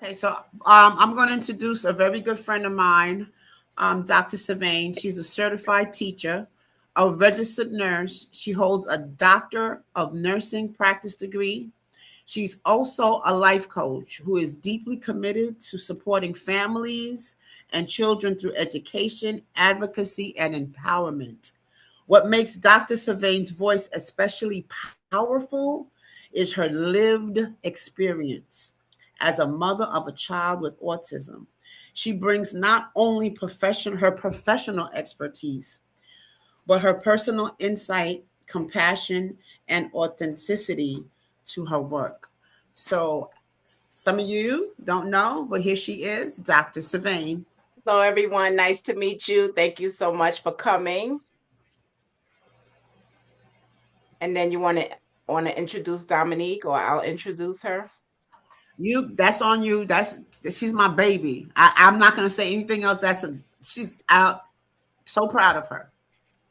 Okay, so I'm going to introduce a very good friend of mine, Dr. Savain. She's a certified teacher, a registered nurse. She holds a Doctor of Nursing practice degree. She's also a life coach who is deeply committed to supporting families and children through education, advocacy, and empowerment. What makes Dr. Savain's voice especially powerful is her lived experience as a mother of a child with autism. She brings not only her professional expertise, but her personal insight, compassion, and authenticity to her work. So, some of you don't know, but here she is, Dr. Savain. Hello, everyone. Nice to meet you. Thank you so much for coming. And then you want to introduce Dominique, or I'll introduce her. That's on you. She's my baby. I'm not gonna say anything else. She's out. So proud of her.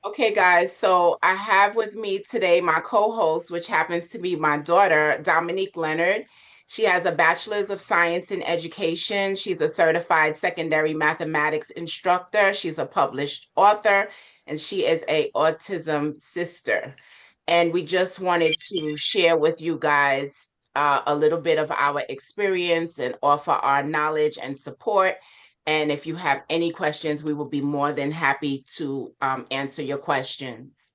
Okay, guys. So I have with me today my co-host, which happens to be my daughter, Dominique Leonard. She has a bachelor's of science in education. She's a certified secondary mathematics instructor. She's a published author, and she is a autism sister. And we just wanted to share with you guys a little bit of our experience and offer our knowledge and support. And if you have any questions, we will be more than happy to answer your questions.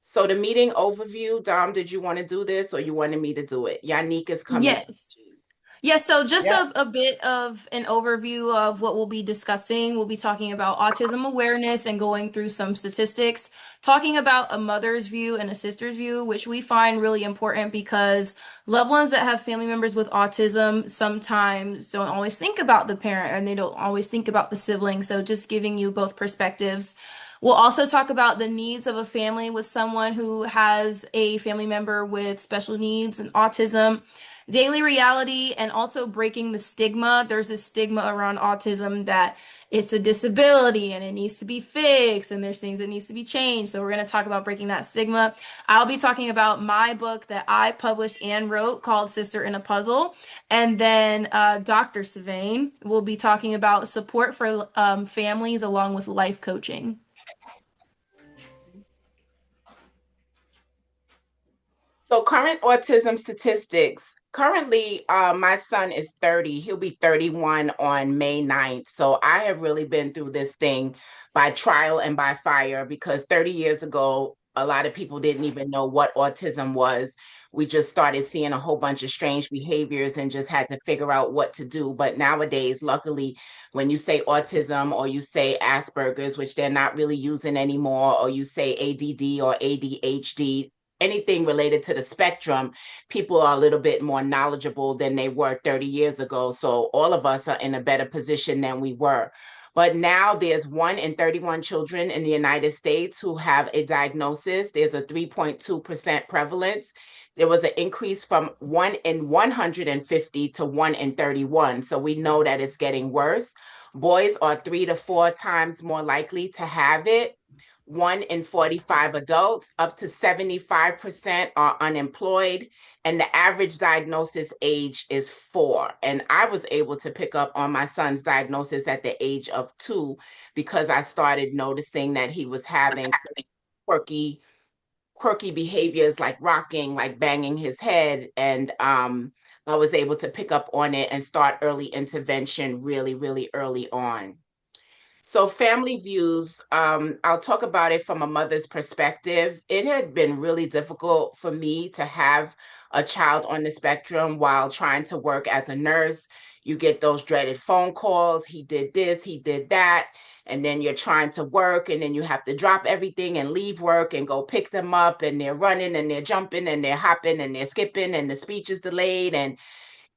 So the meeting overview, Dom, did you want to do this or you wanted me to do it? Yannick is coming. Yes. Yeah, so just Yep. a bit of an overview of what we'll be discussing. We'll be talking about autism awareness and going through some statistics, talking about a mother's view and a sister's view, which we find really important because loved ones that have family members with autism sometimes don't always think about the parent and they don't always think about the sibling. So just giving you both perspectives. We'll also talk about the needs of a family with someone who has a family member with special needs and autism, daily reality, and also breaking the stigma. There's this stigma around autism that it's a disability and it needs to be fixed and there's things that needs to be changed. So we're going to talk about breaking that stigma. I'll be talking about my book that I published and wrote called Sister in a Puzzle. And then Dr. Savain will be talking about support for families along with life coaching. So current autism statistics. Currently, my son is 30. He'll be 31 on May 9th. So I have really been through this thing by trial and by fire because 30 years ago, a lot of people didn't even know what autism was. We just started seeing a whole bunch of strange behaviors and just had to figure out what to do. But nowadays, luckily, when you say autism or you say Asperger's, which they're not really using anymore, or you say ADD or ADHD, anything related to the spectrum, people are a little bit more knowledgeable than they were 30 years ago. So all of us are in a better position than we were. But now there's 1 in 31 children in the United States who have a diagnosis. There's a 3.2% prevalence. There was an increase from 1 in 150 to 1 in 31. So we know that it's getting worse. Boys are 3 to 4 times more likely to have it. 1 in 45 adults, up to 75% are unemployed, and the average diagnosis age is 4. And I was able to pick up on my son's diagnosis at the age of 2 because I started noticing that he was having quirky behaviors like rocking, like banging his head. And I was able to pick up on it and start early intervention really, really early on. So family views, I'll talk about it from a mother's perspective. It had been really difficult for me to have a child on the spectrum while trying to work as a nurse. You get those dreaded phone calls. He did this, he did that. And then you're trying to work and then you have to drop everything and leave work and go pick them up, and they're running and they're jumping and they're hopping and they're skipping and the speech is delayed, and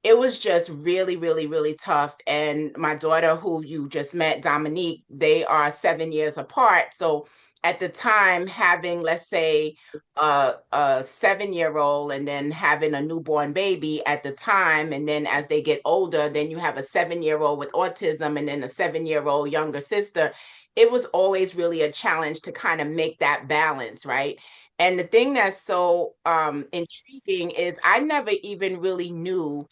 it was just really, really, really tough. And my daughter, who you just met, Dominique, they are 7 years apart. So at the time, having, let's say, a 7-year-old and then having a newborn baby at the time, and then as they get older, then you have a 7-year-old with autism and then a 7-year-old younger sister. It was always really a challenge to kind of make that balance, right? And the thing that's so intriguing is I never even really knew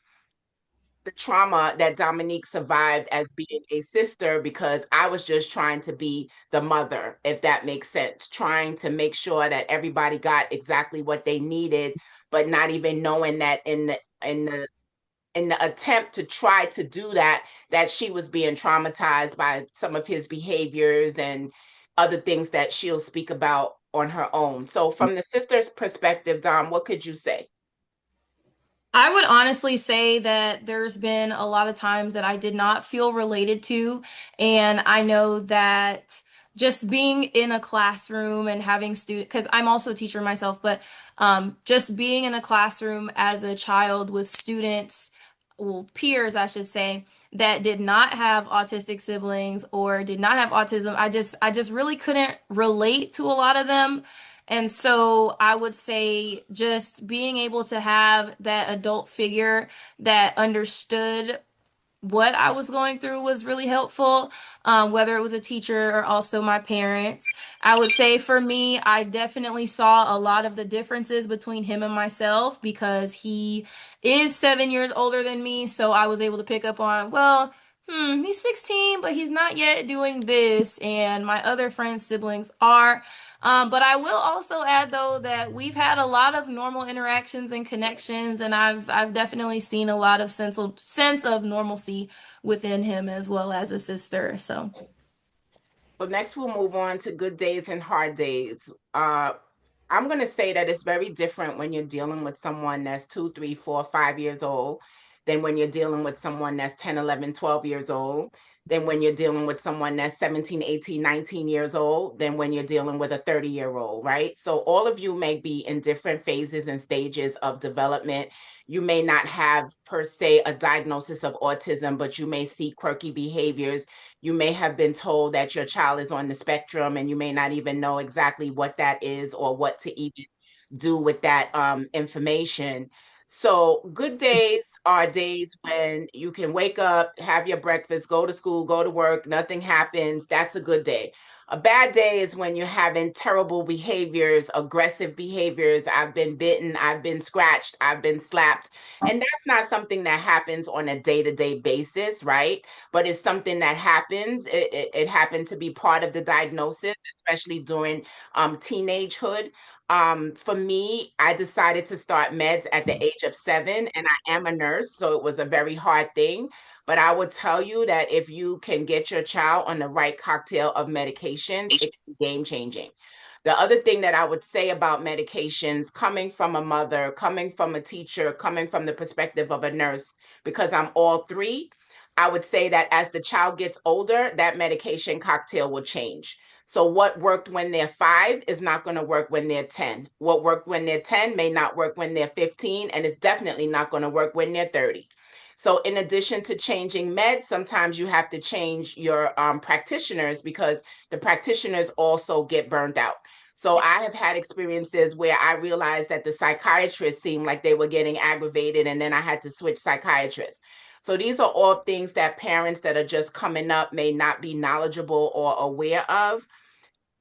the trauma that Dominique survived as being a sister, because I was just trying to be the mother, if that makes sense, trying to make sure that everybody got exactly what they needed, but not even knowing that in the attempt to try to do that, that she was being traumatized by some of his behaviors and other things that she'll speak about on her own. So from the sister's perspective, Dom, what could you say? I would honestly say that there's been a lot of times that I did not feel related to. And I know that just being in a classroom and having students, because I'm also a teacher myself, but just being in a classroom as a child with students, well, peers, I should say, that did not have autistic siblings or did not have autism, I just really couldn't relate to a lot of them. And so I would say just being able to have that adult figure that understood what I was going through was really helpful, whether it was a teacher or also my parents. I would say for me, I definitely saw a lot of the differences between him and myself because he is 7 years older than me. So I was able to pick up on, well, he's 16, but he's not yet doing this. And my other friends' siblings are. But I will also add though that we've had a lot of normal interactions and connections, and I've definitely seen a lot of sense of normalcy within him as well as a sister. So So next we'll move on to good days and hard days. I'm going to say that it's very different when you're dealing with someone that's 2, 3, 4, 5 years old than when you're dealing with someone that's 10, 11, 12 years old, than when you're dealing with someone that's 17, 18, 19 years old, than when you're dealing with a 30-year-old, right? So all of you may be in different phases and stages of development. You may not have per se a diagnosis of autism, but you may see quirky behaviors. You may have been told that your child is on the spectrum and you may not even know exactly what that is or what to even do with that information. So good days are days when you can wake up, have your breakfast, go to school, go to work, nothing happens. That's a good day. A bad day is when you're having terrible behaviors, aggressive behaviors. I've been bitten, I've been scratched, I've been slapped. And that's not something that happens on a day-to-day basis, right? But it's something that happens. It happened to be part of the diagnosis, especially during teenagehood. For me, I decided to start meds at the age of 7, and I am a nurse, so it was a very hard thing. But I would tell you that if you can get your child on the right cocktail of medications, it can be game changing. The other thing that I would say about medications, coming from a mother, coming from a teacher, coming from the perspective of a nurse, because I'm all three, I would say that as the child gets older, that medication cocktail will change. So what worked when they're 5 is not going to work when they're 10. What worked when they're 10 may not work when they're 15, and it's definitely not going to work when they're 30. So in addition to changing meds, sometimes you have to change your practitioners, because the practitioners also get burned out. So I have had experiences where I realized that the psychiatrists seemed like they were getting aggravated, and then I had to switch psychiatrists. So these are all things that parents that are just coming up may not be knowledgeable or aware of.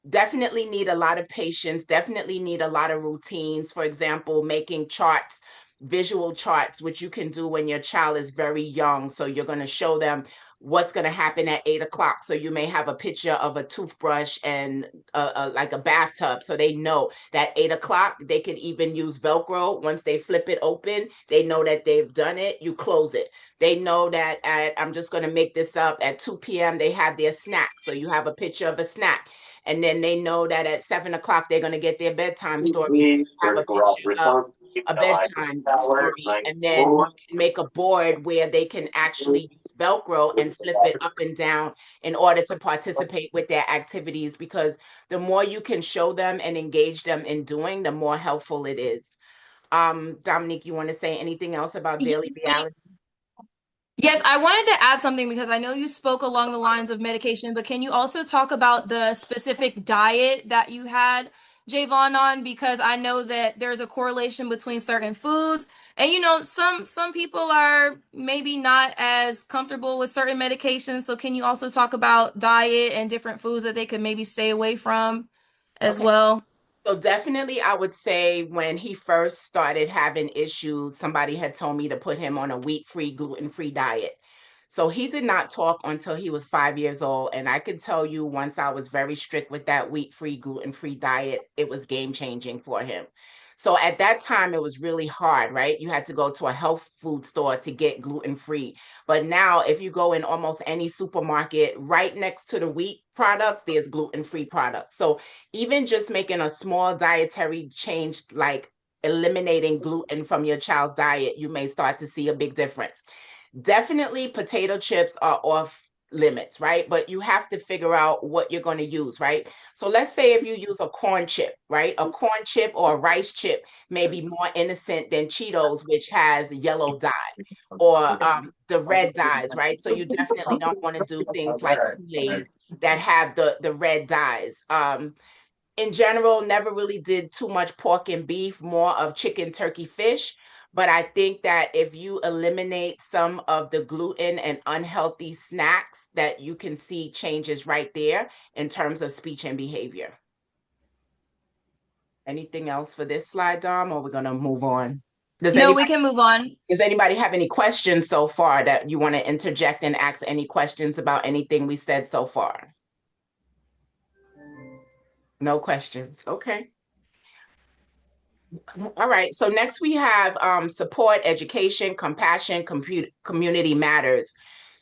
Definitely need a lot of patience, definitely need a lot of routines. For example, making charts, visual charts, which you can do when your child is very young. So you're going to show them what's going to happen at 8 o'clock. So you may have a picture of a toothbrush and like a bathtub. So they know that 8 o'clock, they could even use Velcro. Once they flip it open, they know that they've done it. You close it. They know that I'm just going to make this up, at 2 p.m., they have their snack. So you have a picture of a snack. And then they know that at 7 o'clock, they're going to get their bedtime story. So you have a picture of a bedtime story. And then you can make a board where they can actually use Velcro and flip it up and down in order to participate with their activities, because the more you can show them and engage them in doing, the more helpful it is. Dominique, you want to say anything else about daily reality? yes, I wanted to add something because I know you spoke along the lines of medication, but can you also talk about the specific diet that you had Javon on? Because I know that there's a correlation between certain foods, and some people are maybe not as comfortable with certain medications. So can you also talk about diet and different foods that they could maybe stay away from as Okay. well? So definitely, I would say when he first started having issues, somebody had told me to put him on a wheat-free, gluten-free diet. So he did not talk until he was 5 years old. And I could tell you, once I was very strict with that wheat-free, gluten-free diet, it was game-changing for him. So at that time, it was really hard, right? You had to go to a health food store to get gluten-free. But now, if you go in almost any supermarket, right next to the wheat products, there's gluten-free products. So even just making a small dietary change, like eliminating gluten from your child's diet, you may start to see a big difference. Definitely potato chips are off limits, right? But you have to figure out what you're going to use, right? So let's say if you use a corn chip, right? A corn chip or a rice chip may be more innocent than Cheetos, which has yellow dye, or the red dyes, right? So you definitely don't want to do things like Kool-Aid that have the red dyes. In general, never really did too much pork and beef, more of chicken, turkey, fish. But I think that if you eliminate some of the gluten and unhealthy snacks, that you can see changes right there in terms of speech and behavior. Anything else for this slide, Dom, or we're going to move on? We can move on. Does anybody have any questions so far that you want to interject and ask any questions about anything we said so far? No questions. Okay. All right. So next we have support, education, compassion, community matters.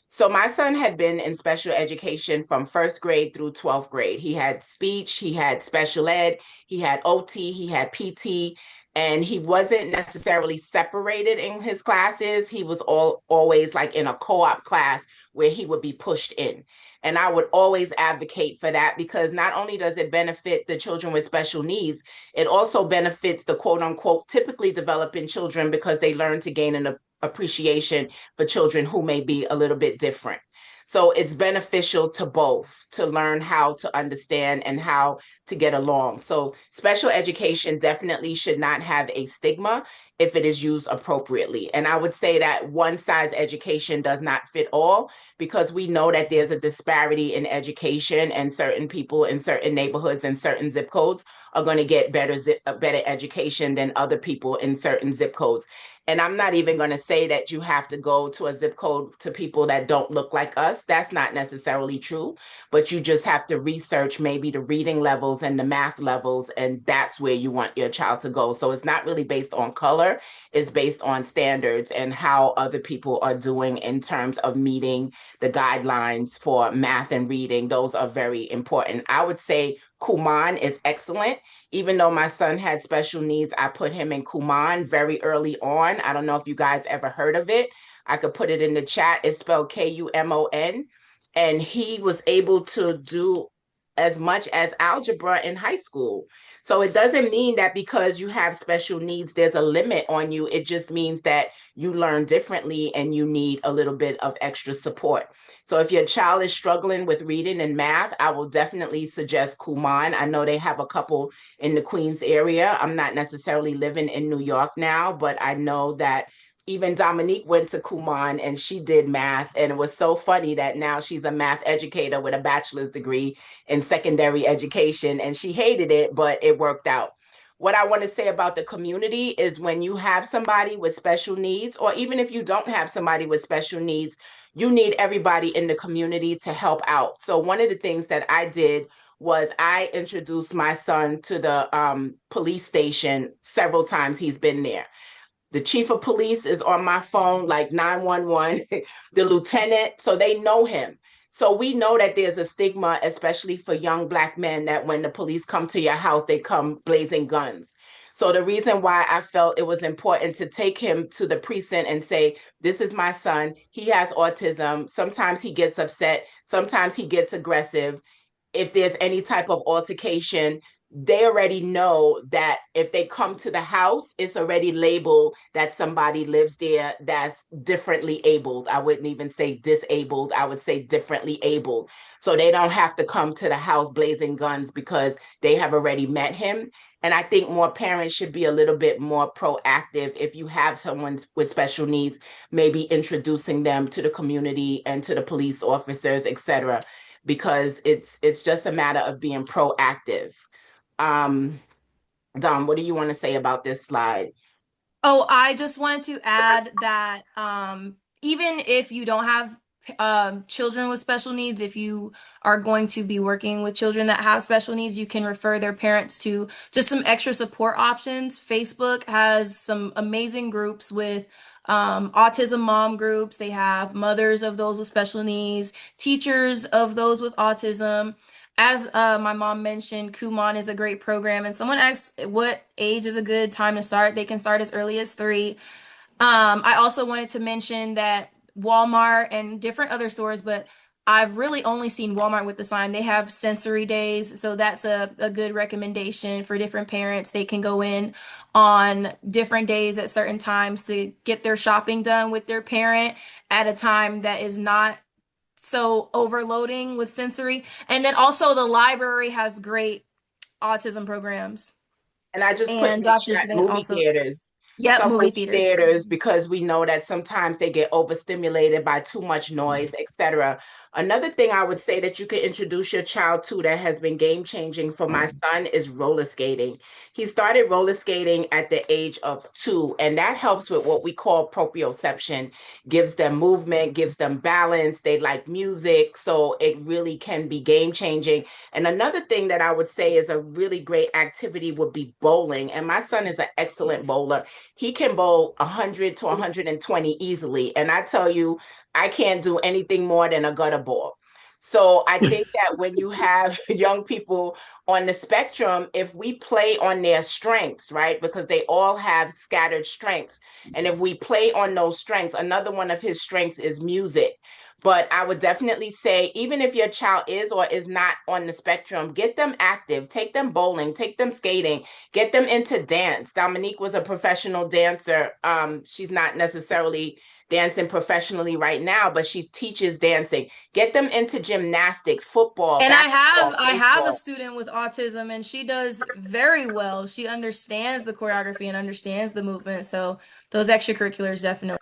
So my son had been in special education from first grade through 12th grade. He had speech, he had special ed, he had OT, he had PT, and he wasn't necessarily separated in his classes. He was always like in a co-op class where he would be pushed in. And I would always advocate for that, because not only does it benefit the children with special needs, it also benefits the quote unquote typically developing children, because they learn to gain an appreciation for children who may be a little bit different. So it's beneficial to both to learn how to understand and how to get along. So special education definitely should not have a stigma if it is used appropriately. And I would say that one size education does not fit all, because we know that there's a disparity in education, and certain people in certain neighborhoods and certain zip codes are going to get better education than other people in certain zip codes. And I'm not even going to say that you have to go to a zip code to people that don't look like us. That's not necessarily true, but you just have to research maybe the reading levels and the math levels, and that's where you want your child to go. So it's not really based on color, it's based on standards and how other people are doing in terms of meeting the guidelines for math and reading. Those are very important. I would say Kumon is excellent. Even though my son had special needs, I put him in Kumon very early on. I don't know if you guys ever heard of it. I could put it in the chat. It's spelled Kumon. And he was able to do as much as algebra in high school. So it doesn't mean that because you have special needs, there's a limit on you. It just means that you learn differently and you need a little bit of extra support. So if your child is struggling with reading and math, I will definitely suggest Kumon. I know they have a couple in the Queens area. I'm not necessarily living in New York now, but I know that even Dominique went to Kumon and she did math. And it was so funny that now she's a math educator with a bachelor's degree in secondary education, and she hated it, but it worked out. What I want to say about the community is, when you have somebody with special needs, or even if you don't have somebody with special needs, you need everybody in the community to help out. So one of the things that I did was I introduced my son to the police station several times. He's been there. The chief of police is on my phone, like 911, the lieutenant, so they know him. So we know that there's a stigma, especially for young Black men, that when the police come to your house, they come blazing guns. So the reason why I felt it was important to take him to the precinct and say, this is my son, he has autism. Sometimes he gets upset, sometimes he gets aggressive. If there's any type of altercation, they already know that if they come to the house, it's already labeled that somebody lives there that's differently abled. I wouldn't even say disabled, I would say differently abled. So they don't have to come to the house blazing guns, because they have already met him. And I think more parents should be a little bit more proactive. If you have someone with special needs, maybe introducing them to the community and to the police officers, etc., because it's just a matter of being proactive. Dom, what do you want to say about this slide? Oh, I just wanted to add that even if you don't have children with special needs, if you are going to be working with children that have special needs, you can refer their parents to just some extra support options. Facebook has some amazing groups with autism mom groups. They have mothers of those with special needs, teachers of those with autism. As my mom mentioned, Kumon is a great program. And someone asked what age is a good time to start. They can start as early as 3. I also wanted to mention that Walmart and different other stores, but I've really only seen Walmart with the sign. They have sensory days, so that's a good recommendation for different parents. They can go in on different days at certain times to get their shopping done with their parent at a time that is not so overloading with sensory. And then also the library has great autism programs. And I just put in And the Dr. chat Savain movie also, theaters. yep, Some movie movie theaters. theaters, because we know that sometimes they get overstimulated by too much noise, etc. Another thing I would say that you could introduce your child to that has been game changing for my son is roller skating. He started roller skating at the age of 2, and that helps with what we call proprioception, gives them movement, gives them balance. They like music, so it really can be game changing. And another thing that I would say is a really great activity would be bowling. And my son is an excellent bowler. He can bowl 100 to 120 easily. And I tell you, I can't do anything more than a gutter ball. So I think that when you have young people on the spectrum, if we play on their strengths, right? Because they all have scattered strengths. And if we play on those strengths, another one of his strengths is music. But I would definitely say, even if your child is or is not on the spectrum, get them active, take them bowling, take them skating, get them into dance. Dominique was a professional dancer. She's not necessarily dancing professionally right now, but she teaches dancing. Get them into gymnastics, football, And basketball, I have a baseball. student with autism and she does very well. She understands the choreography and understands the movement. So those extracurriculars definitely.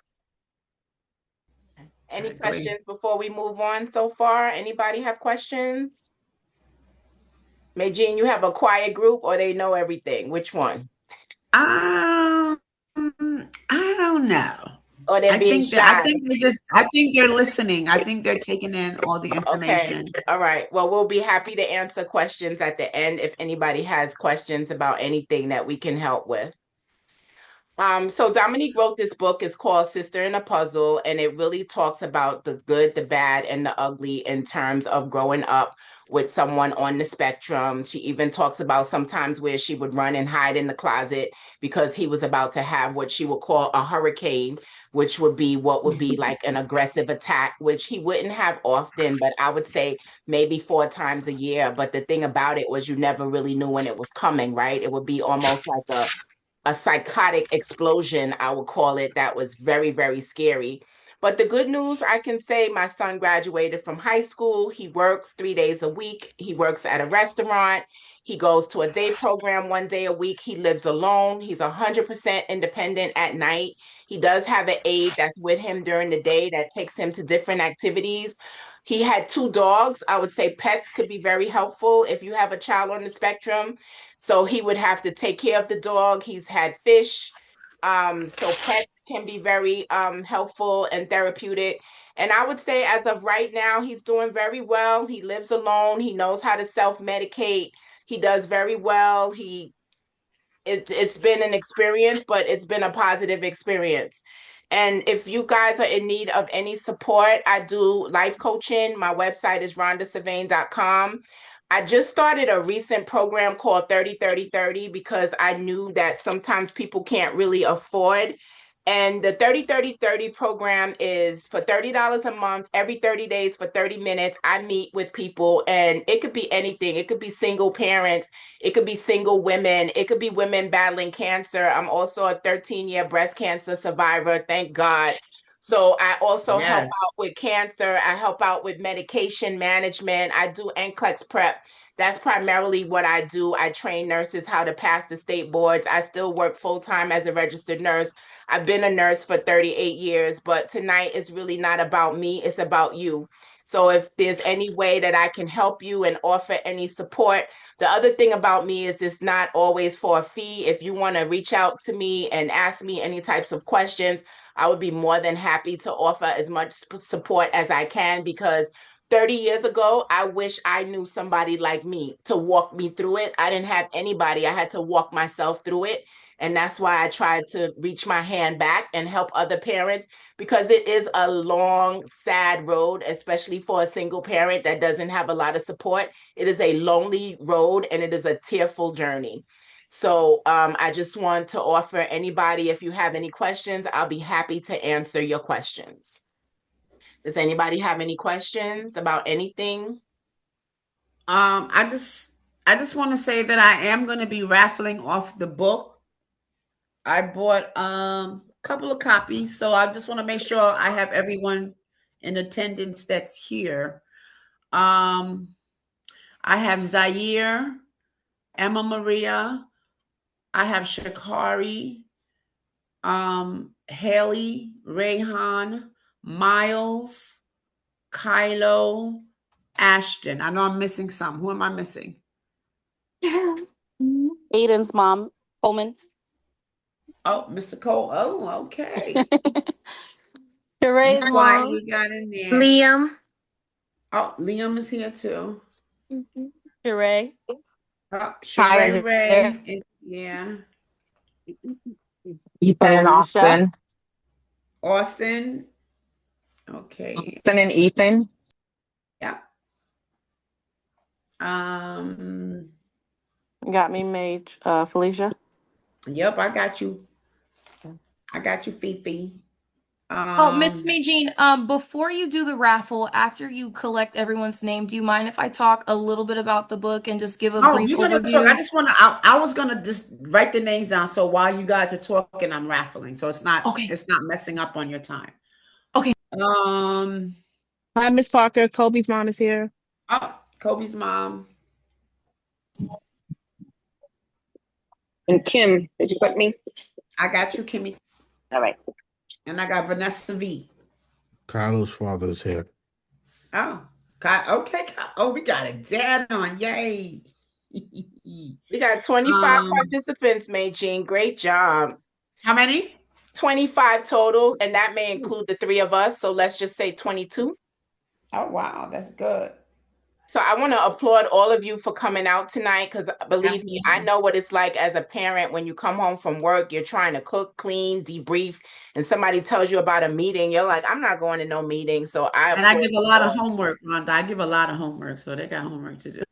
I Any agree. questions before we move on so far? Anybody have questions? Jean, you have a quiet group or they know everything? Which one? Um, I don't know. Or they're being I shy? think they just I think they're listening. I think they're taking in all the Okay. information. All right. Well, we'll be happy to answer questions at the end if anybody has questions about anything that we can help with. So Dominique wrote this book. It's called Sister in a Puzzle, and it really talks about the good, the bad, and the ugly in terms of growing up with someone on the spectrum. She even talks about sometimes where she would run and hide in the closet because he was about to have what she would call a hurricane, which would be what would be like an aggressive attack, which he wouldn't have often, but I would say maybe 4 times a year. But the thing about it was you never really knew when it was coming, right? It would be almost like a psychotic explosion, I would call it, that was very, very scary. But the good news, I can say my son graduated from high school. He works 3 days a week. He works at a restaurant. He goes to a day program 1 day a week. He lives alone. He's 100% independent at night. He does have an aide that's with him during the day that takes him to different activities. He had 2 dogs. I would say pets could be very helpful if you have a child on the spectrum. So he would have to take care of the dog. He's had fish. So pets can be very helpful and therapeutic. And I would say, as of right now, he's doing very well. He lives alone. He knows how to self-medicate. He does very well. It's been an experience, but it's been a positive experience. And if you guys are in need of any support, I do life coaching. My website is rhondasavain.com. I just started a recent program called 30-30-30 because I knew that sometimes people can't really afford. And the 30-30-30 program is for $30 a month, every 30 days for 30 minutes. I meet with people, and it could be anything. It could be single parents, it could be single women, it could be women battling cancer. I'm also a 13-year breast cancer survivor, thank God. So I also help Yes. out with cancer. I help out with medication management. I do NCLEX prep. That's primarily what I do. I train nurses how to pass the state boards. I still work full-time as a registered nurse. I've been a nurse for 38 years, but tonight is really not about me. It's about you. So if there's any way that I can help you and offer any support, the other thing about me is it's not always for a fee. If you want to reach out to me and ask me any types of questions, I would be more than happy to offer as much support as I can, because 30 years ago, I wish I knew somebody like me to walk me through it. I didn't have anybody. I had to walk myself through it. And that's why I tried to reach my hand back and help other parents, because it is a long, sad road, especially for a single parent that doesn't have a lot of support. It is a lonely road and it is a tearful journey. So I just want to offer anybody, if you have any questions, I'll be happy to answer your questions. Does anybody have any questions about anything? I just want to say that I am going to be raffling off the book. I bought a couple of copies, so I just want to make sure I have everyone in attendance that's here. I have Zaire, Emma Maria, I have Shakari, Haley, Rayhan, Miles, Kylo, Ashton. I know I'm missing some. Who am I missing? Aiden's mom, Coleman. Oh, Mr. Cole. Oh, okay. Sheree's mom. You got in there. Liam. Oh, Liam is here too. Sheree. Oh, Sheree Ray is here. Ethan and Austin. Austin. Okay. Austin and Ethan. Yeah. Got me, Mage. Felicia. Yep, I got you. I got you, Fifi. Miss Magine, before you do the raffle, after you collect everyone's name, do you mind if I talk a little bit about the book and just give a brief overview? Talk. I just want to. I was gonna just write the names down, so while you guys are talking, I'm raffling, so it's not messing up on your time. Okay. Hi, Miss Parker. Kobe's mom is here. Oh, Kobe's mom. And Kim, did you put me? I got you, Kimmy. All right. And I got Vanessa V. Carlos' father is here. Oh, okay. Oh, we got it. Dad on. Yay. We got 25 participants, Magine. Great job. How many? 25 total, and that may include the three of us. So let's just say 22. Oh, wow. That's good. So I want to applaud all of you for coming out tonight, because believe me, I know what it's like as a parent when you come home from work, you're trying to cook, clean, debrief, and somebody tells you about a meeting. You're like, I'm not going to no meeting. So I give a lot of homework, Rhonda. I give a lot of homework, so they got homework to do.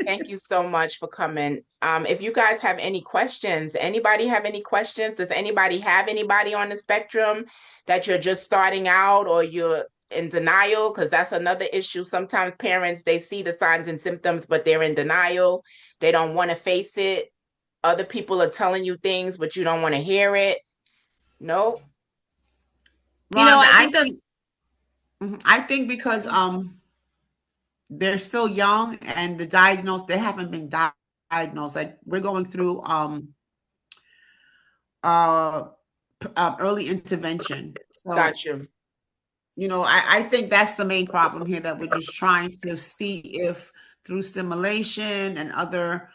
Thank you so much for coming. If you guys have any questions, anybody have any questions? Does anybody have anybody on the spectrum that you're just starting out, or you're in denial? Because that's another issue. Sometimes parents, they see the signs and symptoms, but they're in denial. They don't want to face it. Other people are telling you things, but you don't want to hear it. No. Rhonda, I think because they're still young and they haven't been diagnosed. Like, we're going through early intervention. So, gotcha. You know, I think that's the main problem here, that we're just trying to see if through stimulation and other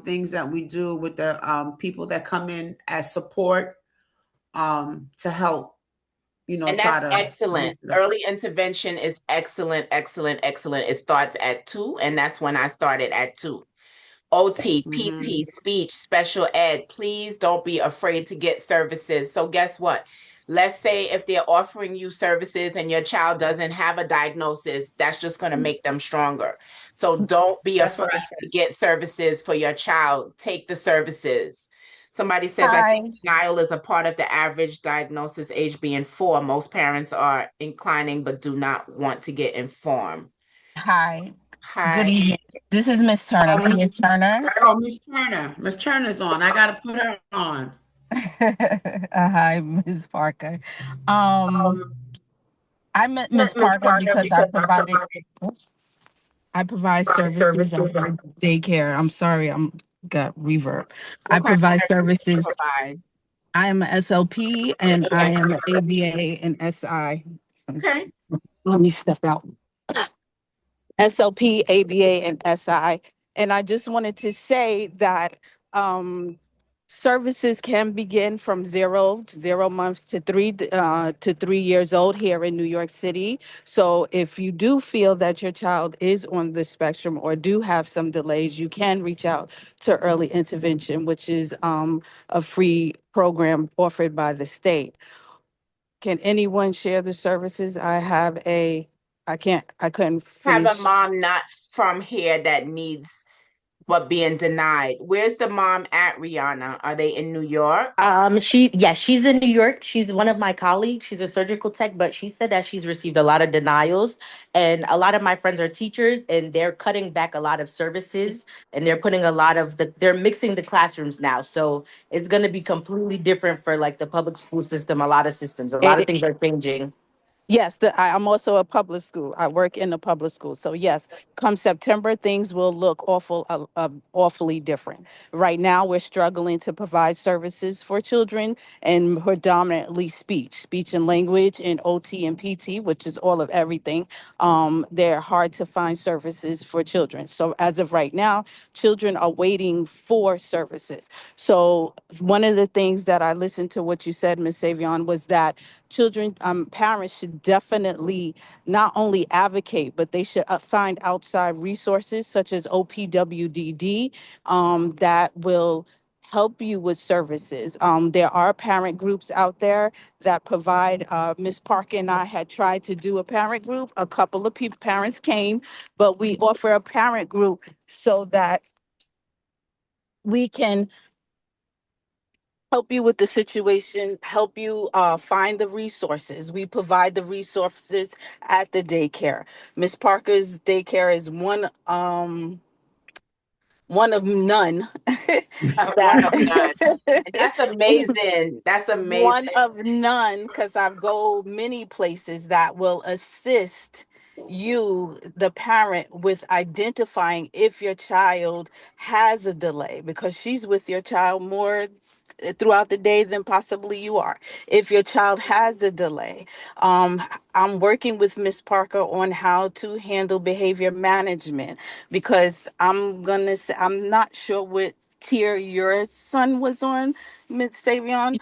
things that we do with the people that come in as support to help, you know, and that's excellent. Early intervention is excellent, excellent, excellent. It starts at 2, and that's when I started at 2. OT, PT, speech, special ed, please don't be afraid to get services. So guess what? Let's say if they're offering you services and your child doesn't have a diagnosis, that's just going to make them stronger. So don't be afraid to get services for your child. Take the services. Somebody says, I think denial is a part of the average diagnosis, age being 4. Most parents are inclining but do not want to get informed. Hi. Hi. Good evening. This is Miss Turner. Miss Turner. Oh, Miss Turner. Miss Turner's on. I got to put her on. Hi, Ms. Parker. I met Ms. Parker because I provide services at daycare. I'm sorry, I'm got reverb. I What kind provide of services do you services. provide? I am an SLP and I Okay. am an ABA and SI. Okay. Let me step out. SLP, ABA, and SI. And I just wanted to say that services can begin from 0 months to 3 years old here in New York City. So if you do feel that your child is on the spectrum or do have some delays, you can reach out to early intervention, which is a free program offered by the state. Can anyone share the services? I couldn't Have a finish. mom not from here that needs but being denied. Where's the mom at, Rihanna? Are they in New York? She's in New York. She's one of my colleagues. She's a surgical tech, but she said that she's received a lot of denials. And a lot of my friends are teachers, and they're cutting back a lot of services, and they're putting they're mixing the classrooms now. So it's going to be completely different for like the public school system. A lot of systems, a lot of things are changing. Yes, I'm also a public school. I work in a public school. So yes, come September, things will look awfully different. Right now, we're struggling to provide services for children and predominantly speech and language and OT and PT, which is all of everything. They're hard to find services for children. So as of right now, children are waiting for services. So one of the things that I listened to what you said, Ms. Savion, was that parents should definitely not only advocate, but they should find outside resources such as OPWDD that will help you with services. There are parent groups out there that provide. Ms. Parker and I had tried to do a parent group. A couple of parents came, but we offer a parent group so that we can help you with the situation, help you find the resources. We provide the resources at the daycare. Miss Parker's daycare is one of none. One of none. And that that's amazing. That's one amazing. of none, because I've go many places that will assist you, the parent, with identifying if your child has a delay, because she's with your child more throughout the day than possibly you are. If your child has a delay, I'm working with Miss Parker on how to handle behavior management, because I'm gonna say I'm not sure what tier your son was on, Miss Savion,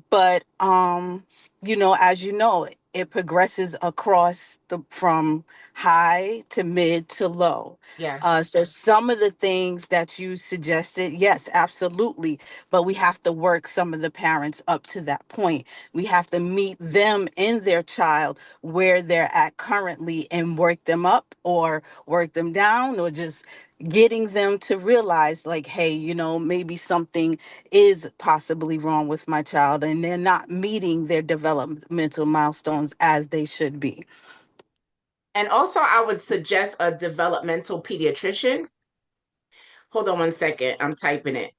but as you know, it progresses across from high to mid to low. Yes. So some of the things that you suggested, yes, absolutely, but we have to work some of the parents up to that point. We have to meet them and their child where they're at currently and work them up or work them down, or just getting them to realize, like, hey, maybe something is possibly wrong with my child and they're not meeting their developmental milestones as they should be. And also, I would suggest a developmental pediatrician. Hold on one second. I'm typing it.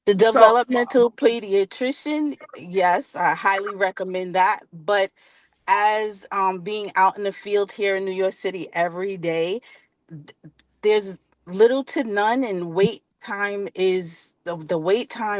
The So developmental pediatrician, yes, I highly recommend that. But as being out in the field here in New York City every day, there's little to none, and the wait time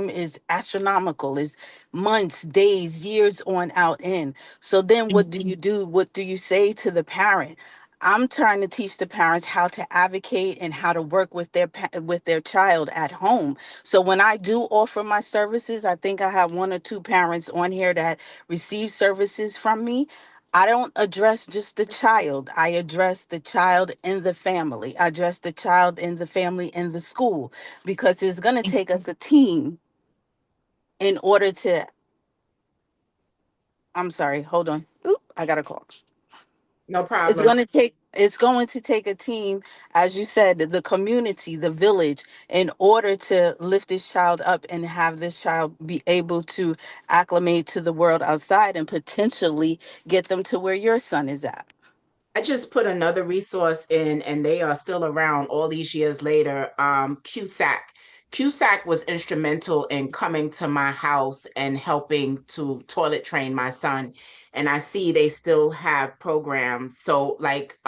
is astronomical, is months, days, years on out in. So then what do you do? What do you say to the parent? I'm trying to teach the parents how to advocate and how to work with their child at home. So when I do offer my services, I think I have one or two parents on here that receive services from me. I don't address just the child. I address the child in the family. I address the child in the family in the school, because it's going to take us a team in order to. I'm sorry, hold on. Oop, I got a call. No It's problem. going to take a team, as you said, the community, the village, in order to lift this child up and have this child be able to acclimate to the world outside and potentially get them to where your son is at. I just put another resource in, and they are still around all these years later. CUSAC. CUSAC was instrumental in coming to my house and helping to toilet train my son. And I see they still have programs. So, like,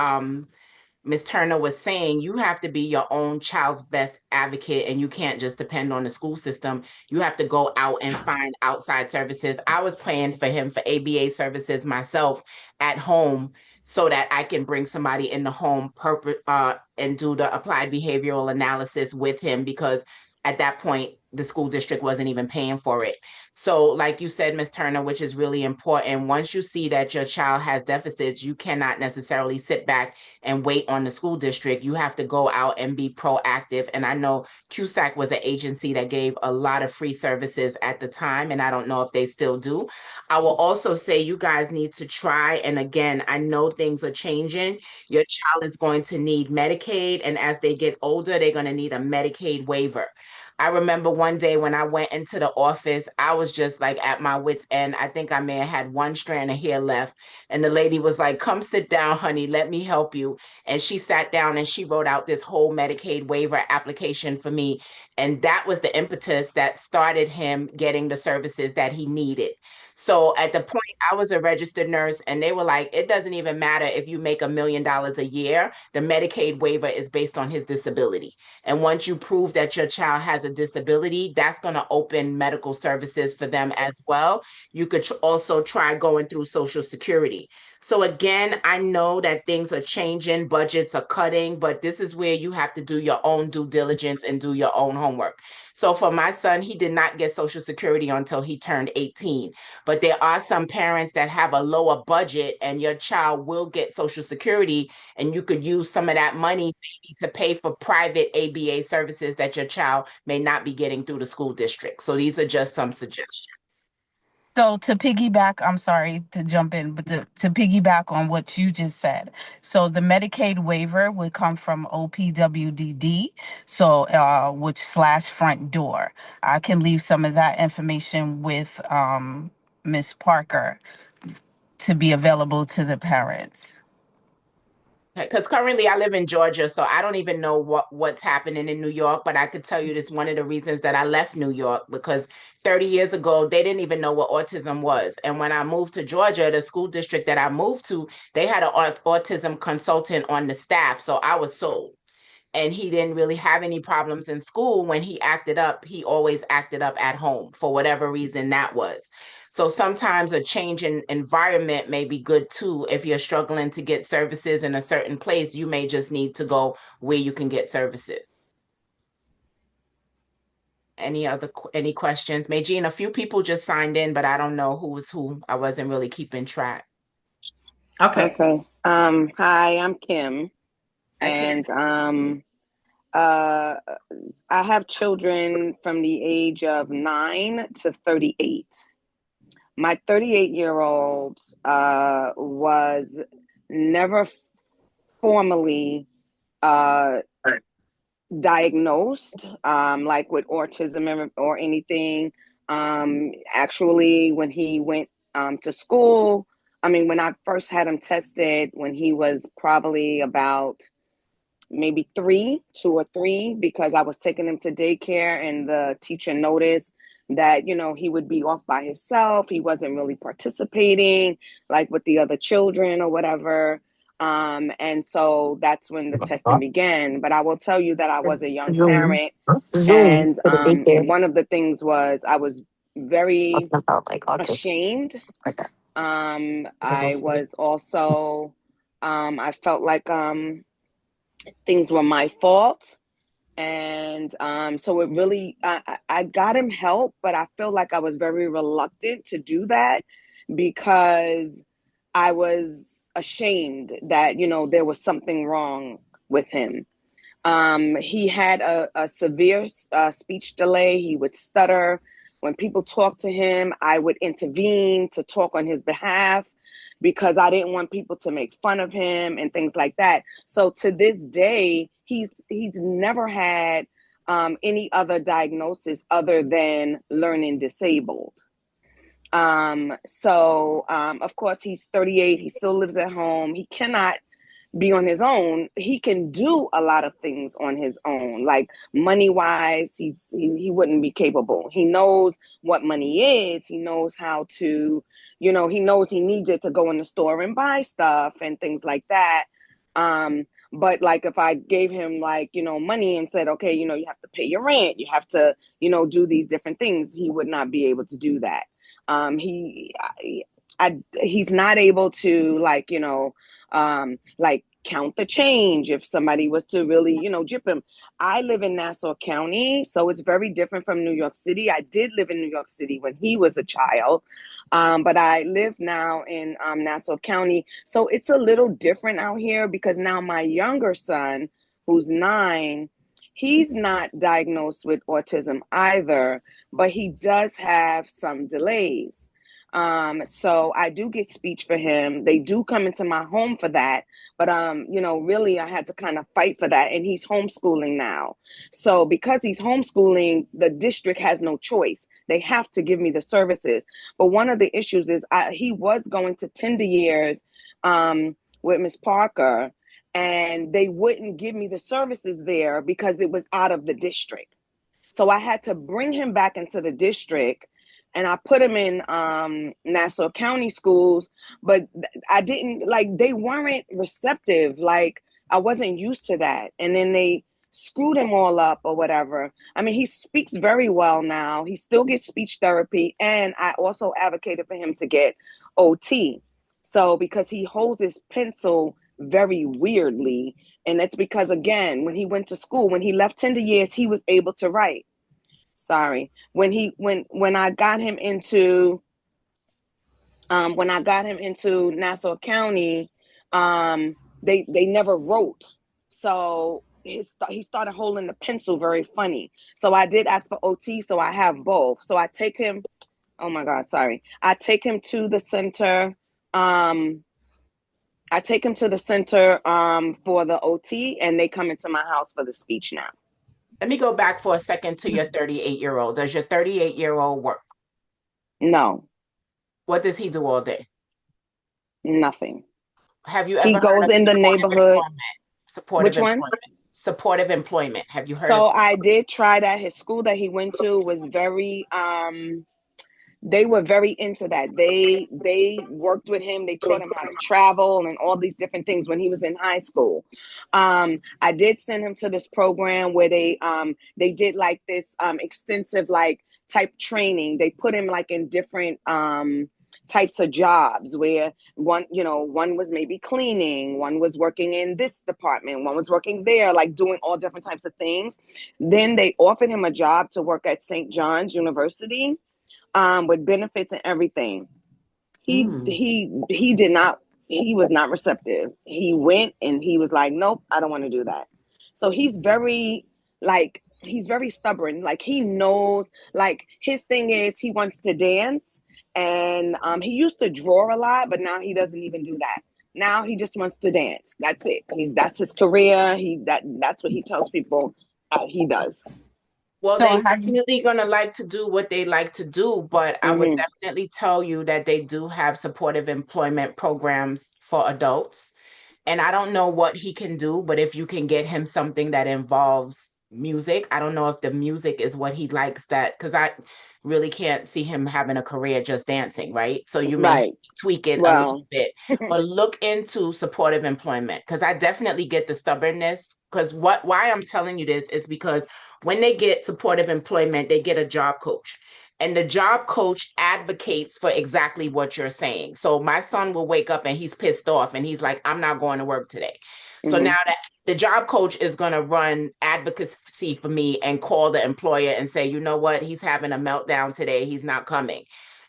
Ms. Turner was saying, you have to be your own child's best advocate, and you can't just depend on the school system. You have to go out and find outside services. I was paying for him for ABA services myself at home so that I can bring somebody in the home and do the applied behavioral analysis with him, because at that point, the school district wasn't even paying for it. So like you said, Ms. Turner, which is really important, once you see that your child has deficits, you cannot necessarily sit back and wait on the school district. You have to go out and be proactive. And I know CUSAC was an agency that gave a lot of free services at the time, and I don't know if they still do. I will also say you guys need to try, and again, I know things are changing. Your child is going to need Medicaid, and as they get older, they're going to need a Medicaid waiver. I remember one day when I went into the office, I was just like at my wit's end. I think I may have had one strand of hair left. And the lady was like, come sit down, honey, let me help you. And she sat down and she wrote out this whole Medicaid waiver application for me. And that was the impetus that started him getting the services that he needed. So at the point, I was a registered nurse, and they were like, it doesn't even matter if you make $1 million a year. The Medicaid waiver is based on his disability. And once you prove that your child has a disability, that's going to open medical services for them as well. You could also try going through Social Security. So again, I know that things are changing, budgets are cutting, but this is where you have to do your own due diligence and do your own homework. So for my son, he did not get Social Security until he turned 18. But there are some parents that have a lower budget, and your child will get Social Security, and you could use some of that money maybe to pay for private ABA services that your child may not be getting through the school district. So these are just some suggestions. So to piggyback, I'm sorry to jump in, but to piggyback on what you just said. So the Medicaid waiver would come from OPWDD, so which / front door. I can leave some of that information with Ms. Parker to be available to the parents. Because currently I live in Georgia, so I don't even know what's happening in New York, but I could tell you this one of the reasons that I left New York, because 30 years ago, they didn't even know what autism was. And when I moved to Georgia, the school district that I moved to, they had an autism consultant on the staff, so I was sold. And he didn't really have any problems in school. When he acted up, he always acted up at home for whatever reason that was. So sometimes a change in environment may be good too. If you're struggling to get services in a certain place, you may just need to go where you can get services. Any questions? Majin, a few people just signed in, but I don't know who was who. I wasn't really keeping track. Okay. Hi, I'm Kim. And I have children from the age of 9 to 38. My 38-year-old was never formally diagnosed like with autism or anything. Actually, when he went to school, when I first had him tested, when he was probably about maybe 2 or 3, because I was taking him to daycare, and the teacher noticed that, he would be off by himself. He wasn't really participating like with the other children or whatever. And so that's when the testing began. But I will tell you that I was a young parent. And one of the things was I was very ashamed. I was also, I felt like things were my fault. And so it really, I got him help, but I feel like I was very reluctant to do that because I was ashamed that, there was something wrong with him. He had a severe speech delay. He would stutter. When people talked to him, I would intervene to talk on his behalf because I didn't want people to make fun of him and things like that. So to this day, he's never had any other diagnosis other than learning disabled. So of course, he's 38. He still lives at home. He cannot be on his own. He can do a lot of things on his own, like money wise, he wouldn't be capable. He knows what money is. He knows how to, he knows he needs it to go in the store and buy stuff and things like that. But like if I gave him like, money and said, okay, you have to pay your rent, you have to, do these different things, he would not be able to do that. He's not able to like count the change if somebody was to really, jip him. I live in Nassau County, so it's very different from New York City. I did live in New York City when he was a child, but I live now in Nassau County. So it's a little different out here because now my younger son, who's 9, he's not diagnosed with autism either, but he does have some delays. So I do get speech for him. They do come into my home for that. But, really, I had to kind of fight for that. And he's homeschooling now. So because he's homeschooling, the district has no choice. They have to give me the services. But one of the issues is he was going to tender years with Miss Parker, and they wouldn't give me the services there because it was out of the district. So I had to bring him back into the district. And I put him in Nassau County schools, but I didn't they weren't receptive. Like I wasn't used to that. And then they screwed him all up or whatever. I mean, he speaks very well now. He still gets speech therapy. And I also advocated for him to get OT. So because he holds his pencil very weirdly. And that's because, again, when he went to school, when he left tender years, he was able to write. Sorry. When I got him into Nassau County, they never wrote. So he started holding the pencil very funny. So I did ask for OT, so I have both. So I take him, oh my God, sorry. I take him to the center. For the OT, and they come into my house for the speech now. Let me go back for a second to your 38-year-old. Does your 38-year-old work? No. What does he do all day? Nothing. Have you ever He goes in the neighborhood. Supportive employment. Supportive employment. Have you heard of So I did try that. His school that he went to was very they were very into that. They worked with him. They taught him how to travel and all these different things when he was in high school. I did send him to this program where they did like this extensive type training. They put him in different types of jobs where one was maybe cleaning, one was working in this department, one was working there, doing all different types of things. Then they offered him a job to work at St. John's University. With benefits and everything. He did not, he was not receptive. He went and he was like, nope, I don't want to do that. So he's very stubborn. He knows, his thing is he wants to dance, and he used to draw a lot, but now he doesn't even do that. Now he just wants to dance. That's it. That's his career. That's what he tells people he does. Well, they're definitely going to like to do what they like to do, but I would definitely tell you that they do have supportive employment programs for adults. And I don't know what he can do, but if you can get him something that involves music, I don't know if the music is what he likes, that because I really can't see him having a career just dancing, right? So you may tweak it a little bit, but look into supportive employment, because I definitely get the stubbornness. Because why I'm telling you this is because when they get supportive employment, they get a job coach. And the job coach advocates for exactly what you're saying. So my son will wake up and he's pissed off and he's like, I'm not going to work today. So now that the job coach is going to run advocacy for me and call the employer and say, you know what, he's having a meltdown today, he's not coming.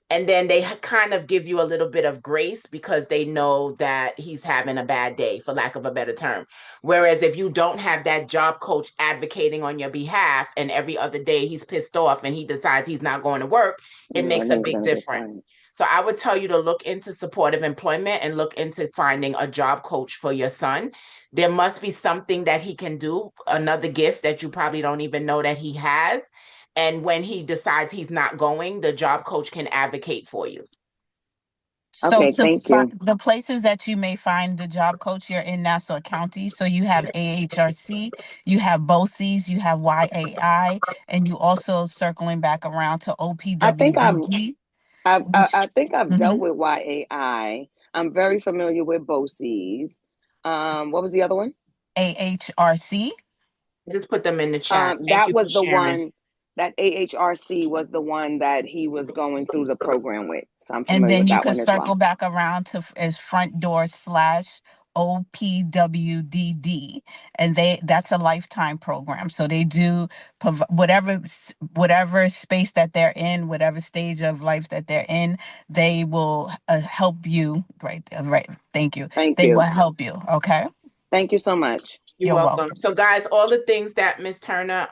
And then they kind of give you a little bit of grace because they know that he's having a bad day, for lack of a better term. Whereas if you don't have that job coach advocating on your behalf and every other day he's pissed off and he decides he's not going to work, it makes a big difference. So I would tell you to look into supportive employment and look into finding a job coach for your son. There must be something that he can do, another gift that you probably don't even know that he has. And when he decides he's not going, the job coach can advocate for you. So thank you. The places that you may find the job coach, you're in Nassau County. So you have AHRC, you have BOCES, you have YAI, and you also circling back around to OPWDD. I think I've dealt with YAI. I'm very familiar with BOCES. What was the other one? AHRC? Just put them in the chat. Thank That you for was the sharing. one, that AHRC was the one that he was going through the program with. So I'm And familiar then with you that could one as well. circle back around to as front door / OPWDD, and that's a lifetime program. So they do whatever space that they're in, whatever stage of life that they're in, they will help you. Right. Thank you. Thank They will you. help you. Okay. Thank you so much. You're You're welcome. welcome. So guys, all the things that Ms. Turner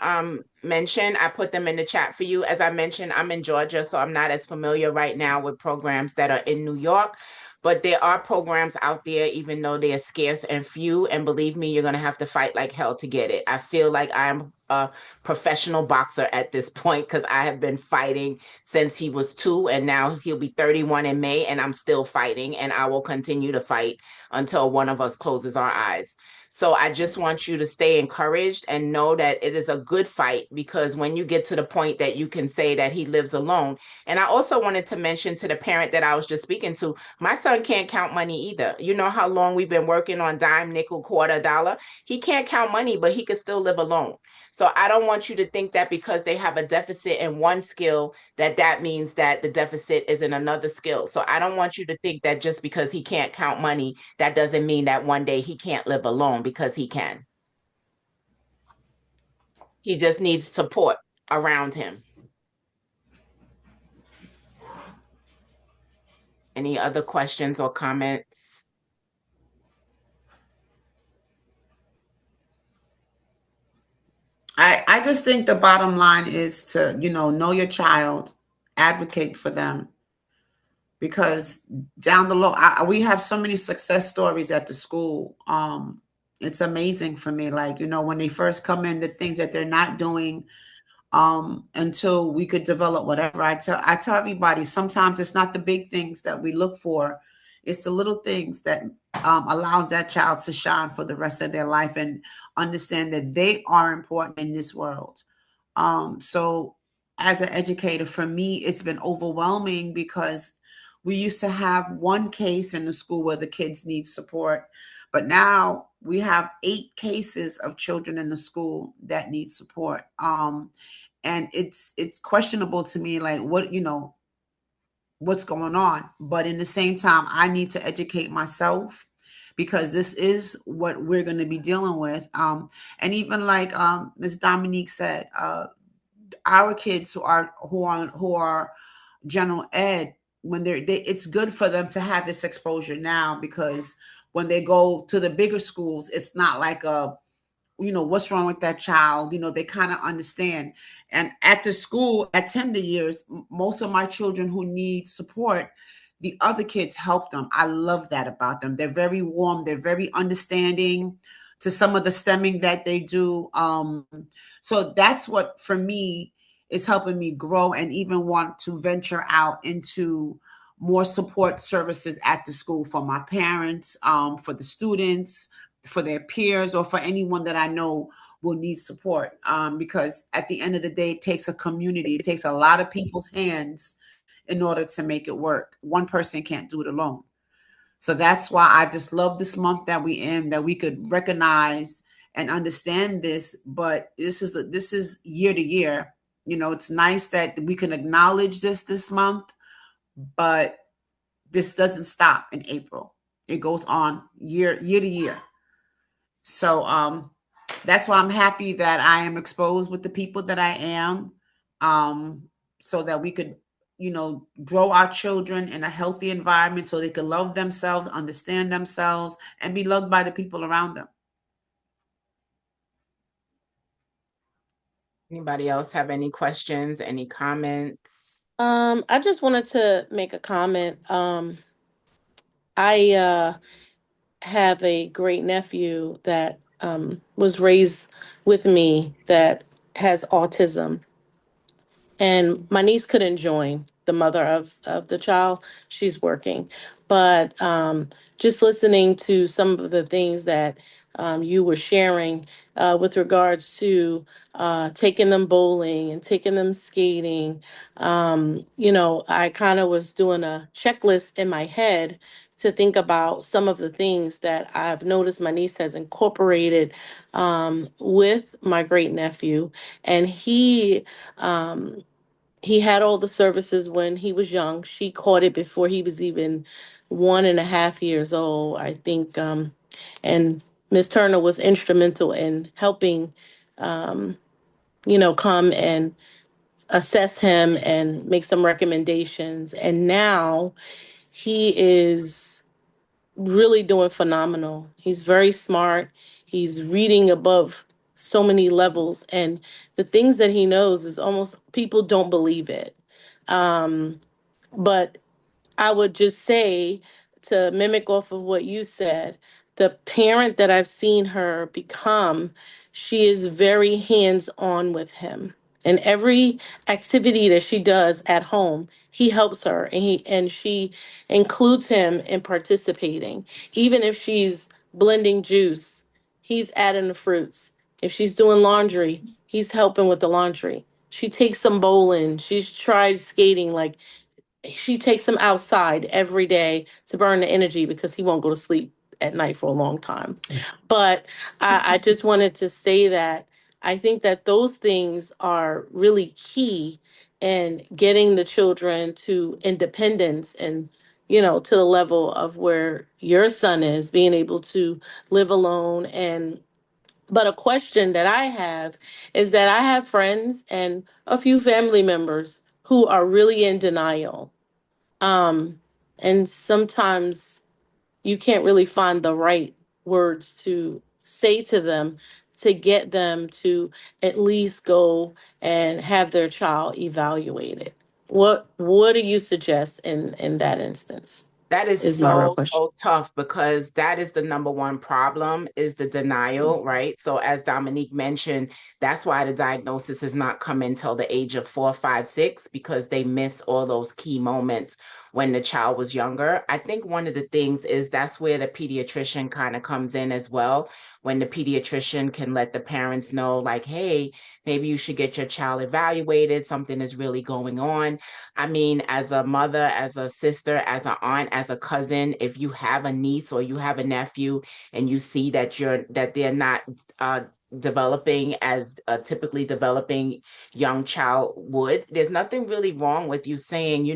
mentioned, I put them in the chat for you. As I mentioned, I'm in Georgia, so I'm not as familiar right now with programs that are in New York, but there are programs out there, even though they are scarce and few. And believe me, you're going to have to fight like hell to get it. I feel like I'm a professional boxer at this point because I have been fighting since he was 2, and now he'll be 31 in May, and I'm still fighting, and I will continue to fight until one of us closes our eyes. So I just want you to stay encouraged and know that it is a good fight, because when you get to the point that you can say that he lives alone. And I also wanted to mention to the parent that I was just speaking to, my son can't count money either. You know how long we've been working on dime, nickel, quarter, dollar? He can't count money, but he could still live alone. So I don't want you to think that because they have a deficit in one skill, that means that the deficit is in another skill. So I don't want you to think that just because he can't count money, that doesn't mean that one day he can't live alone, because he can. He just needs support around him. Any other questions or comments? I just think the bottom line is to, know your child, advocate for them, because down the road, we have so many success stories at the school. It's amazing for me. Like, when they first come in, the things that they're not doing, until we could develop whatever. I tell everybody, sometimes it's not the big things that we look for. It's the little things that allows that child to shine for the rest of their life and understand that they are important in this world. So as an educator, for me, it's been overwhelming because we used to have one case in the school where the kids need support, but now we have 8 cases of children in the school that need support. And it's questionable to me, like, what's going on. But in the same time, I need to educate myself, because this is what we're going to be dealing with. And even like Ms. Dominique said, our kids who are general ed, when it's good for them to have this exposure now, because when they go to the bigger schools, it's not like what's wrong with that child. They kind of understand. And at the school at tender years, most of my children who need support, the other kids help them. I love that about them. They're very warm. They're very understanding to some of the stemming that they do. So that's what, for me, is helping me grow and even want to venture out into more support services at the school for my parents, for the students, for their peers, or for anyone that I know will need support. Because at the end of the day, it takes a community. It takes a lot of people's hands in order to make it work. One person can't do it alone. So that's why I just love this month that we in, that we could recognize and understand this. But this is year to year. It's nice that we can acknowledge this month, but this doesn't stop in April. It goes on year to year. So that's why I'm happy that I am exposed with the people that I am, so that we could, grow our children in a healthy environment so they can love themselves, understand themselves, and be loved by the people around them. Anybody else have any questions, any comments? I just wanted to make a comment. I have a great nephew that was raised with me that has autism. And my niece couldn't join, the mother of the child. She's working. But just listening to some of the things that you were sharing with regards to taking them bowling and taking them skating, I kind of was doing a checklist in my head to think about some of the things that I've noticed my niece has incorporated with my great nephew. And he had all the services when he was young. She caught it before he was even 1.5 years old, I think. And Miss Turner was instrumental in helping, come and assess him and make some recommendations. And now he is really doing phenomenal. He's very smart. He's reading above so many levels. And the things that he knows is almost people don't believe it. But I would just say, to mimic off of what you said, the parent that I've seen her become, she is very hands on with him. And every activity that she does at home, he helps her and she includes him in participating. Even if she's blending juice, he's adding the fruits. If she's doing laundry, he's helping with the laundry. She takes some bowling. She's tried skating. Like, she takes him outside every day to burn the energy because he won't go to sleep at night for a long time. But I just wanted to say that I think that those things are really key in getting the children to independence and, to the level of where your son is, being able to live alone. And but a question that I have is that I have friends and a few family members who are really in denial, and sometimes you can't really find the right words to say to them to get them to at least go and have their child evaluated. What do you suggest in that instance? That is Is my real so, question. so tough because that is the number one problem is the denial, right? So as Dominique mentioned, that's why the diagnosis has not come until the age of 4, 5, 6, because they miss all those key moments when the child was younger. I think one of the things is that's where the pediatrician kind of comes in as well, when the pediatrician can let the parents know, like, hey, maybe you should get your child evaluated. Something is really going on. I mean, as a mother, as a sister, as an aunt, as a cousin, if you have a niece or you have a nephew and you see that they're not developing as a typically developing young child would, there's nothing really wrong with you saying,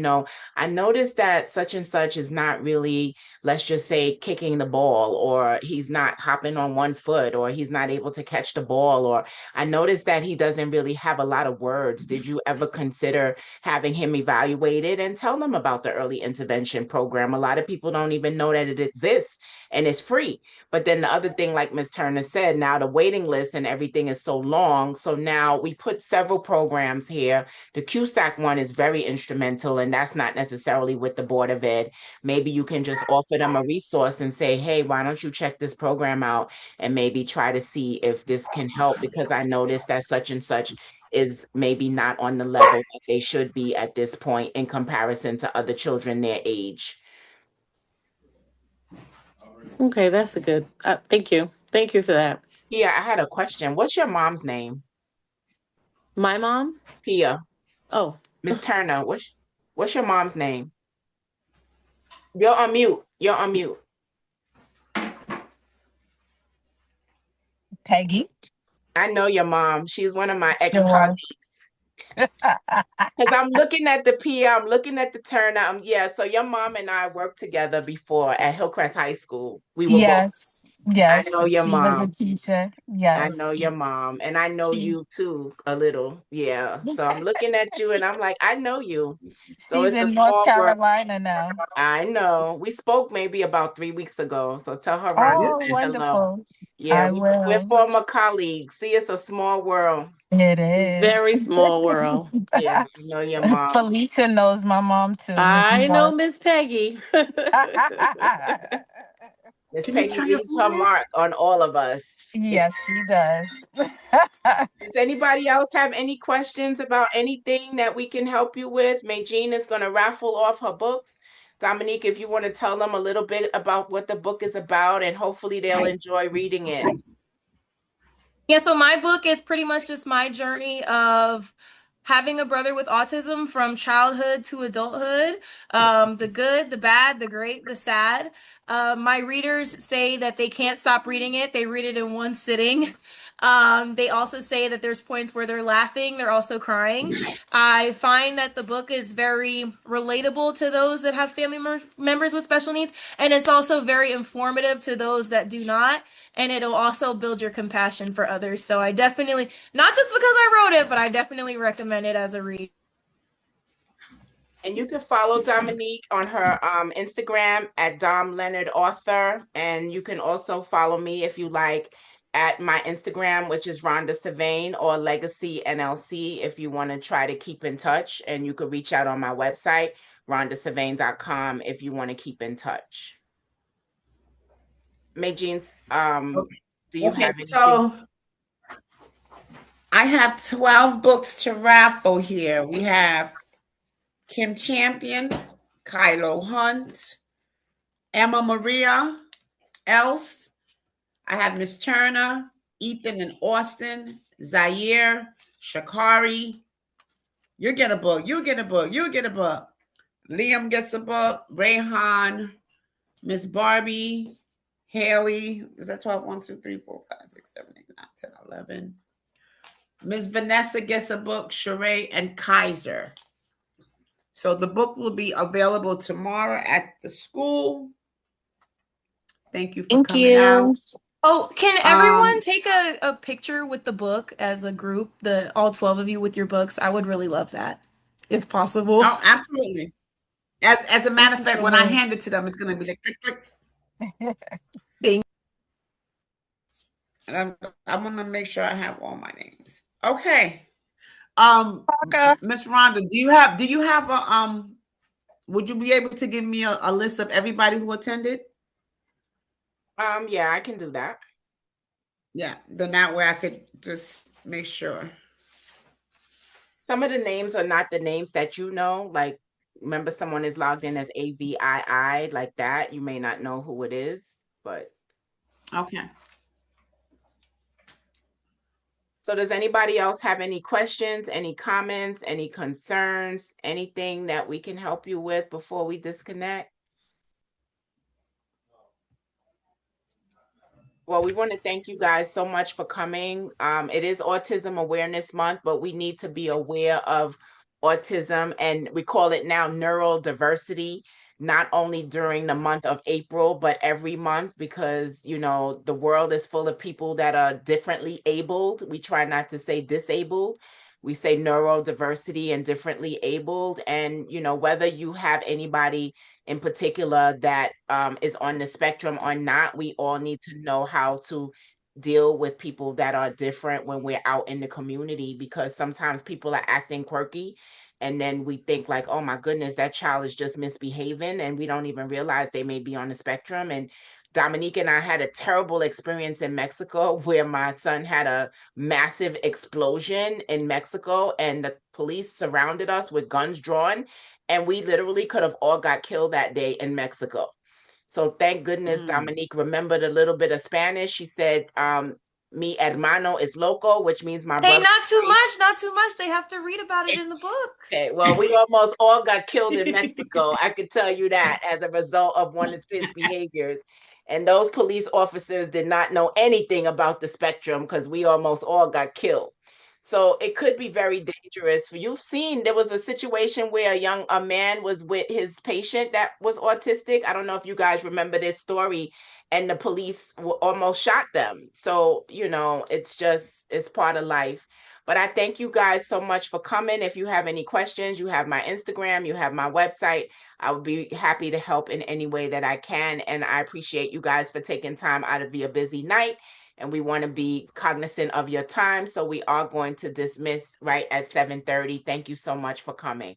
I noticed that such and such is not really, let's just say, kicking the ball, or he's not hopping on one foot, or he's not able to catch the ball, or I noticed that he doesn't really have a lot of words. Did you ever consider having him evaluated? And tell them about the early intervention program. A lot of people don't even know that it exists and it's free. But then the other thing, like Ms. Turner said, now the waiting list and everything is so long. So now we put several programs here. The CUSAC one is very instrumental, and that's not necessarily with the Board of Ed. Maybe you can just offer them a resource and say, hey, why don't you check this program out and maybe try to see if this can help, because I noticed that such and such is maybe not on the level that they should be at this point in comparison to other children their age. Okay, that's a good. Thank you. Thank you for that. Yeah, I had a question. What's your mom's name? My mom? Pia. Oh, Miss Turner, what's your mom's name? You're on mute. You're on mute. Peggy. I know your mom. She's one of my Sure. ex-colleagues. Because I'm looking at the Pia, I'm looking at the Turner. Yeah, so your mom and I worked together before at Hillcrest High School. We were Yes. both. Yes. I know your She was a mom. teacher. I Yes. know your mom, and I know She's you too a little. Yeah. So I'm looking at you and I'm like, I know you. So she's it's a in North small world. Carolina now. I know. We spoke maybe about 3 weeks ago. So tell her Rhonda Oh, said hello. wonderful. Yeah, I we're will. former colleagues. See, it's a small world. It is. very small world. Yeah, I know your mom. Felicia knows my mom too, Miss I know Moore. Miss Peggy. Miss Can you Peggy turn your leaves her phone off? mark on all of us. Yes, she does. Does anybody else have any questions about anything that we can help you with? Jean is going to raffle off her books. Dominique, if you want to tell them a little bit about what the book is about, and hopefully they'll enjoy reading it. Yeah, so my book is pretty much just my journey of having a brother with autism from childhood to adulthood, the good, the bad, the great, the sad. My readers say that they can't stop reading it. They read it in one sitting. They also say that there's points where they're laughing, they're also crying. I find that the book is very relatable to those that have family members with special needs, and it's also very informative to those that do not, and it'll also build your compassion for others. So I definitely, not just because I wrote it, but I definitely recommend it as a read. And you can follow Dominique on her Instagram at Dom Leonard Author. And you can also follow me if you like at my Instagram, which is Rhonda Savain, or Legacy NLC if you want to try to keep in touch. And you can reach out on my website, rhondasavain.com, if you want to keep in touch. Majeen, do you have anything? So I have 12 books to raffle here. We have Kim Champion, Kylo Hunt, Emma Maria Elst. I have Miss Turner, Ethan and Austin, Zaire, Shakari. You get a book. You get a book. You get a book. Liam gets a book. Rayhan, Miss Barbie, Haley. Is that 12? 1, 2, 3, 4, 5, 6, 7, 8, 9, 10, 11. Miss Vanessa gets a book. Sheree and Kaiser. So the book will be available tomorrow at the school. Thank you for coming out. Oh, can everyone take a picture with the book as a group, all 12 of you with your books? I would really love that, if possible. Oh, absolutely. As a matter of fact, when I hand it to them, it's going to be like click, click. Thank And I'm going to make sure I have all my names. Okay. Miss Rhonda, do you have a would you be able to give me a list of everybody who attended? Yeah, I can do that. Yeah, then that way I could just make sure. Some of the names are not the names that you know. Like, remember, someone is logged in as AVII, like that. You may not know who it is, but okay. So does anybody else have any questions, any comments, any concerns, anything that we can help you with before we disconnect? Well, we want to thank you guys so much for coming. It is Autism Awareness Month, but we need to be aware of autism, and we call it now neurodiversity, not only during the month of April, but every month, because, you know, the world is full of people that are differently abled. We try not to say disabled. We say neurodiversity and differently abled. And, you know, whether you have anybody in particular that is on the spectrum or not, we all need to know how to deal with people that are different when we're out in the community, because sometimes people are acting quirky and then we think like, oh my goodness, that child is just misbehaving, and we don't even realize they may be on the spectrum. And Dominique and I had a terrible experience in Mexico where my son had a massive explosion in Mexico and the police surrounded us with guns drawn, and we literally could have all got killed that day in Mexico. So thank goodness Dominique remembered a little bit of Spanish. She said, mi hermano is loco, which means my brother. Hey, not too much, not too much. They have to read about it in the book. Okay, well, we almost all got killed in Mexico. I can tell you that, as a result of one of his behaviors. And those police officers did not know anything about the spectrum, because we almost all got killed. So it could be very dangerous. You've seen, there was a situation where a man was with his patient that was autistic. I don't know if you guys remember this story, and the police almost shot them. So, you know, it's part of life. But I thank you guys so much for coming. If you have any questions, you have my Instagram, you have my website. I would be happy to help in any way that I can. And I appreciate you guys for taking time out of your busy night. And we want to be cognizant of your time. So we are going to dismiss right at 7:30. Thank you so much for coming.